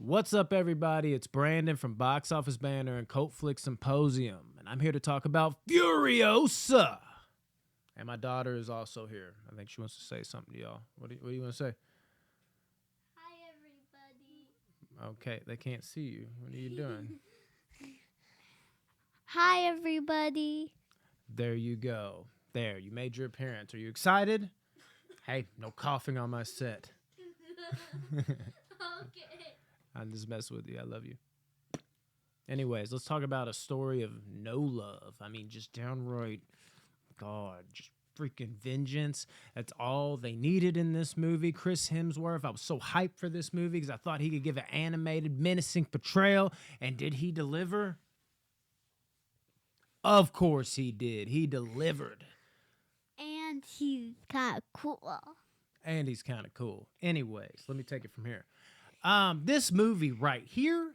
What's up, everybody? It's Brandon from Box Office Banner and Cult Flick Symposium, and I'm here to talk about Furiosa. And my daughter is also here. I think she wants to say something to y'all. What do you want to say? Hi, everybody. Okay, they can't see you. What are you doing? Hi, everybody. There you go. There, you made your appearance. Are you excited? Hey, no coughing on my set. Okay. I'm just messing with you. I love you. Anyways, let's talk about a story of no love. I mean, just downright, God, just freaking vengeance. That's all they needed in this movie. Chris Hemsworth, I was so hyped for this movie because I thought he could give an animated, menacing portrayal. And did he deliver? Of course he did. He delivered. And he's kind of cool. And he's kind of cool. Anyways, let me take it from here. This movie right here,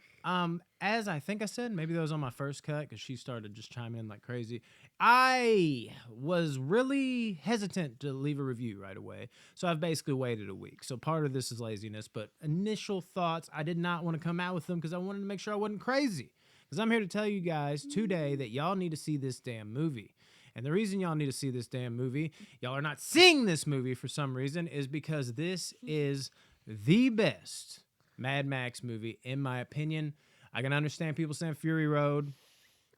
as I think I said, maybe that was on my first cut because she started just chiming in like crazy. I was really hesitant to leave a review right away, so I've basically waited a week. So part of this is laziness, but initial thoughts, I did not want to come out with them because I wanted to make sure I wasn't crazy. Because I'm here to tell you guys today that y'all need to see this damn movie. And the reason y'all need to see this damn movie, y'all are not seeing this movie for some reason, is because this is the best Mad Max movie, in my opinion. I can understand people saying Fury Road.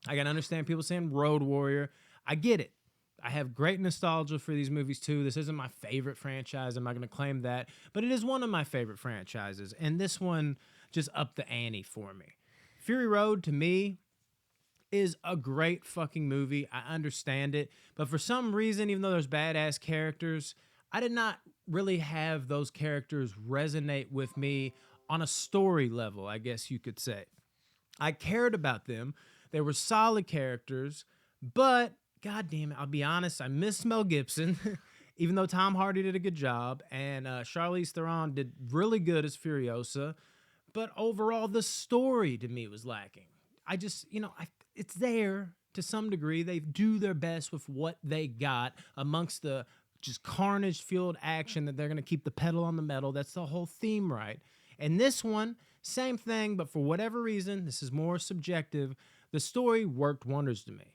I can understand people saying Road Warrior. I get it. I have great nostalgia for these movies too. This isn't my favorite franchise. I'm not going to claim that. But it is one of my favorite franchises. And this one just upped the ante for me. Fury Road, to me, is a great fucking movie. I understand it. But for some reason, even though there's badass characters, I did not really have those characters resonate with me on a story level, I guess you could say. I cared about them. They were solid characters, but God damn it, I'll be honest, I miss Mel Gibson, even though Tom Hardy did a good job, and Charlize Theron did really good as Furiosa, but overall, the story to me was lacking. I just, it's there to some degree. They do their best with what they got amongst the just carnage-fueled action that they're going to keep the pedal on the metal. That's the whole theme, right? And this one, same thing, but for whatever reason, this is more subjective, the story worked wonders to me,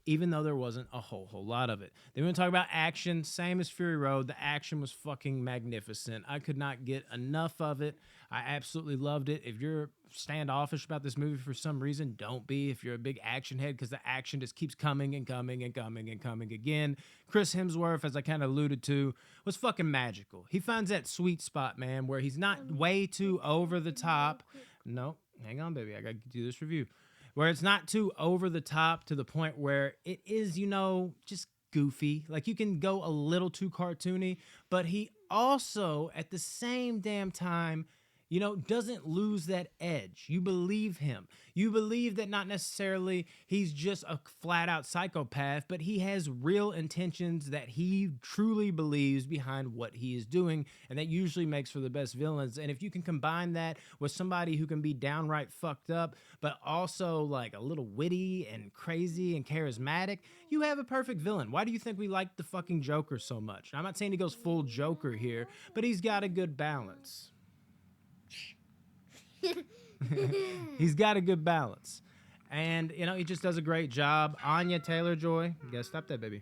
even though there wasn't a whole lot of it. Then we're going to talk about action, same as Fury Road. The action was fucking magnificent. I could not get enough of it. I absolutely loved it. If you're standoffish about this movie for some reason, don't be. If you're a big action head, because the action just keeps coming and coming and coming and coming again. Chris Hemsworth, as I kind of alluded to, was fucking magical. He finds that sweet spot, man, where he's not way too over the top. No, hang on, baby. I got to do this review. Where it's not too over the top to the point where it is, just goofy. Like you can go a little too cartoony, but he also, at the same damn time, doesn't lose that edge. You believe him. You believe that not necessarily he's just a flat out psychopath, but he has real intentions that he truly believes behind what he is doing. And that usually makes for the best villains. And if you can combine that with somebody who can be downright fucked up, but also like a little witty and crazy and charismatic, you have a perfect villain. Why do you think we like the fucking Joker so much? I'm not saying he goes full Joker here, but he's got a good balance. He's got a good balance. And, he just does a great job. Anya Taylor-Joy, you gotta stop that, baby.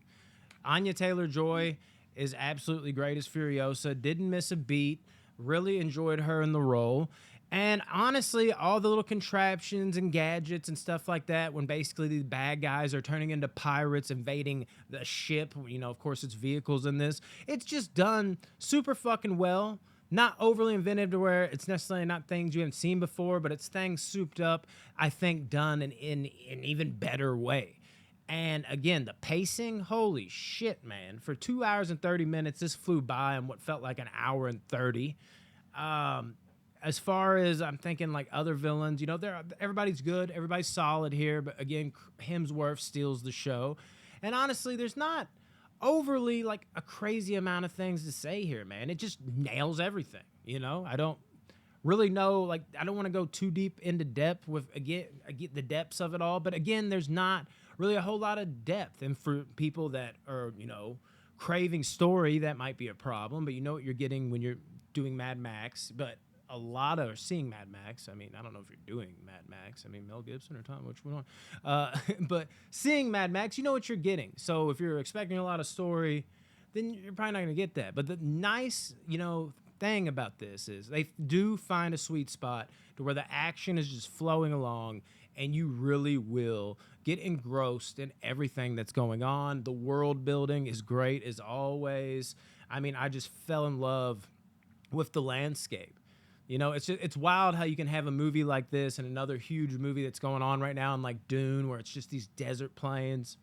Anya Taylor-Joy is absolutely great as Furiosa. Didn't miss a beat. Really enjoyed her in the role. And honestly, all the little contraptions and gadgets and stuff like that, when basically these bad guys are turning into pirates, invading the ship, of course it's vehicles in this, it's just done super fucking well. Not overly inventive to where it's necessarily not things you haven't seen before, but it's things souped up, I think, done in an even better way. And again, the pacing, holy shit, man. For 2 hours and 30 minutes, this flew by in what felt like an hour and 30. As far as I'm thinking like other villains, everybody's good, everybody's solid here, but again, Hemsworth steals the show. And honestly, there's not overly like a crazy amount of things to say here, man. It just nails everything. I don't really know, like, I don't want to go too deep into depth with, again, I get the depths of it all, but again, there's not really a whole lot of depth. And for people that are, craving story, that might be a problem, but you know what you're getting when you're doing Mad Max. But a lot of seeing Mad Max. I mean, I don't know if you're doing Mad Max. I mean, Mel Gibson or Tom, which one? But seeing Mad Max, you know what you're getting. So if you're expecting a lot of story, then you're probably not going to get that. But the nice, thing about this is they do find a sweet spot to where the action is just flowing along, and you really will get engrossed in everything that's going on. The world building is great as always. I mean, I just fell in love with the landscape. It's wild how you can have a movie like this and another huge movie that's going on right now in like Dune, where it's just these desert plains.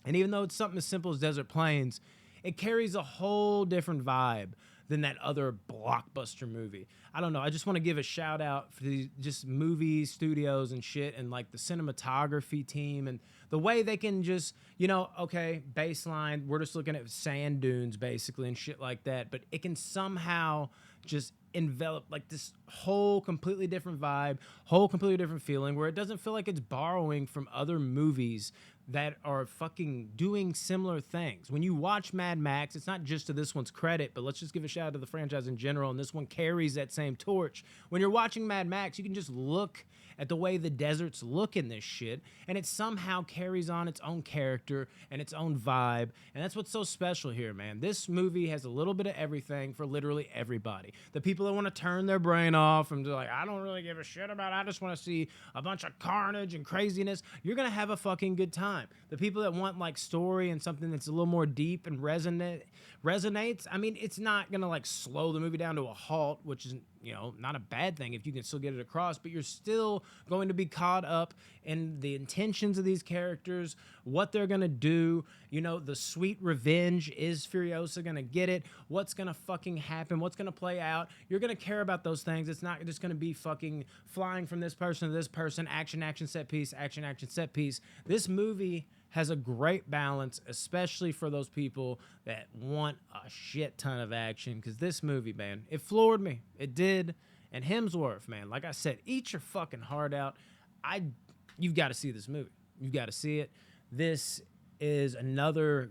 And even though it's something as simple as desert plains, it carries a whole different vibe than that other blockbuster movie. I don't know. I just want to give a shout out for these just movie studios and shit, and like the cinematography team and the way they can just, okay, baseline, we're just looking at sand dunes basically and shit like that, but it can somehow just envelop like this whole completely different vibe, whole completely different feeling, where it doesn't feel like it's borrowing from other movies that are fucking doing similar things. When you watch Mad Max, it's not just to this one's credit, but let's just give a shout out to the franchise in general, and this one carries that same torch. When you're watching Mad Max, you can just look at the way the deserts look in this shit, and it somehow carries on its own character and its own vibe, and that's what's so special here, man. This movie has a little bit of everything for literally everybody. The people that want to turn their brain off and be like, I don't really give a shit about it, I just want to see a bunch of carnage and craziness, you're gonna have a fucking good time. The people that want like story and something that's a little more deep and resonates, I mean, it's not gonna like slow the movie down to a halt, which is not a bad thing if you can still get it across, but you're still going to be caught up in the intentions of these characters, what they're gonna do, the sweet revenge. Is Furiosa gonna get it? What's gonna fucking happen? What's gonna play out? You're gonna care about those things. It's not just gonna be fucking flying from this person to this person, action, set piece, action, set piece. This movie has a great balance, especially for those people that want a shit ton of action, because this movie, man, it floored me. It did. And Hemsworth, man, like I said, eat your fucking heart out. You've got to see this movie. You've got to see it. This is another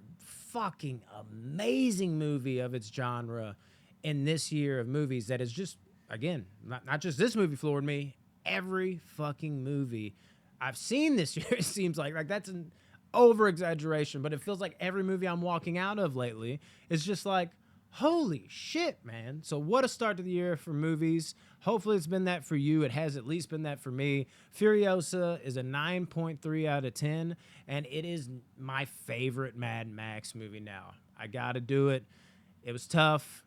fucking amazing movie of its genre in this year of movies that is just, again, not just this movie floored me, every fucking movie I've seen this year, it seems like that's an over exaggeration, but it feels like every movie I'm walking out of lately is just like, holy shit, man. So what a start to the year for movies. Hopefully it's been that for you. It has at least been that for me. Furiosa is a 9.3 out of 10, and it is my favorite Mad Max movie now. I gotta do it. It was tough.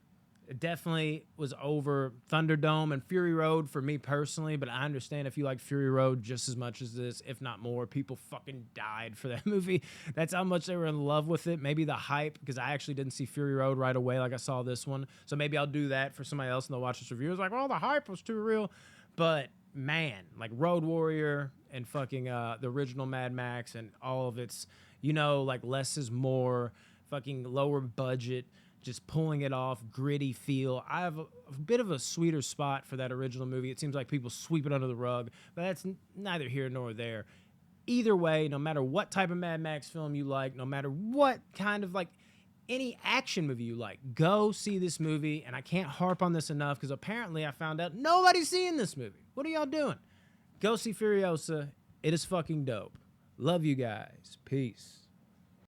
It definitely was over Thunderdome and Fury Road for me personally, but I understand if you like Fury Road just as much as this, if not more. People fucking died for that movie. That's how much they were in love with it. Maybe the hype, because I actually didn't see Fury Road right away like I saw this one. So maybe I'll do that for somebody else and they'll watch this review. It's like, oh, the hype was too real. But man, like Road Warrior and fucking the original Mad Max and all of its, like less is more, fucking lower budget, just pulling it off, gritty feel. I have a bit of a sweeter spot for that original movie. It seems like people sweep it under the rug, but that's neither here nor there. Either way, no matter what type of Mad Max film you like, no matter what kind of like any action movie you like, go see this movie. And I can't harp on this enough because apparently I found out nobody's seeing this movie. What are y'all doing? Go see Furiosa. It is fucking dope. Love you guys. Peace.